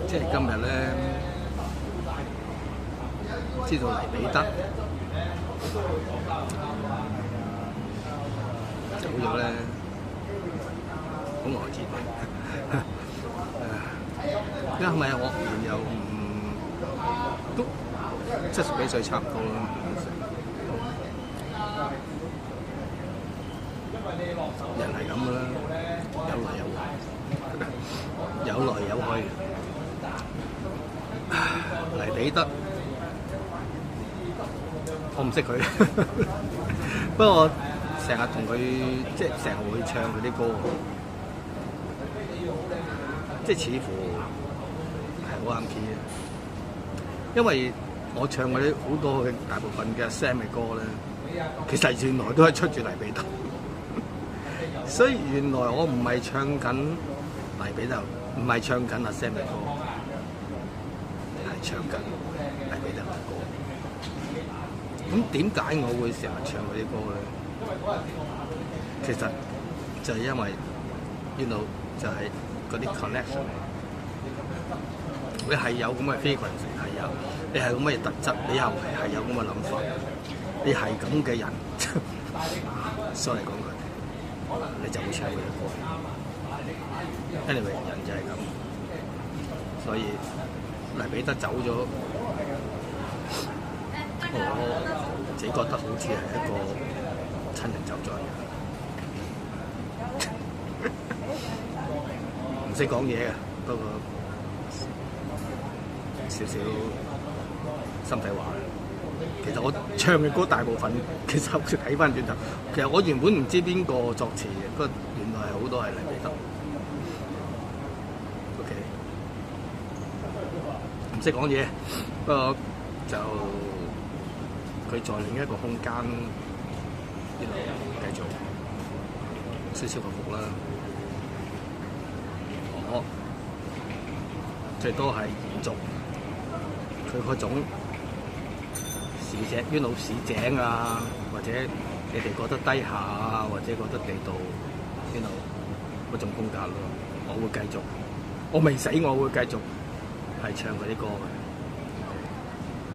即係今日咧，知道黎彼得走咗咧，好呆滯。因為我年又都70幾歲差唔多啦。人係咁噶啦，有來有往，有來有去。黎彼得，我唔識佢，不過我成日同佢即係成日會唱佢啲歌，即係似乎係好啱 key 嘅。因為我唱嗰啲好多嘅大部分嘅 Sam 嘅歌咧，其實原來都係出自黎彼得，所以原來我唔係唱緊黎彼得，唔係唱緊阿 Sam 嘅歌。唱緊黎彼得嘅歌，咁點解我會成日唱嗰啲歌咧？其實就係因為 you know 就係嗰啲 connection， 你係有咁嘅 frequency， 係有，你係咁嘅特質，你又係有咁嘅諗法，你係咁嘅人，所以嚟講佢，你就會唱佢嘅歌。Anyway， 人就係咁，所以。黎彼得走咗，我自己覺得好似係一個親人走咗一樣，唔識講嘢嘅，不過少少心底話。其實我唱嘅歌大部分，其實睇翻轉頭，其實我原本唔知邊個作詞嘅，不過原來係好多係黎彼得。唔識講嘢，不過就佢在另一個空間，繼續少少克服啦。我最多係延續佢嗰種市井啊，或者你哋覺得低下啊，或者覺得地道嗰種風格咯。我會繼續，我未死，我會繼續。係唱嗰啲歌嘅。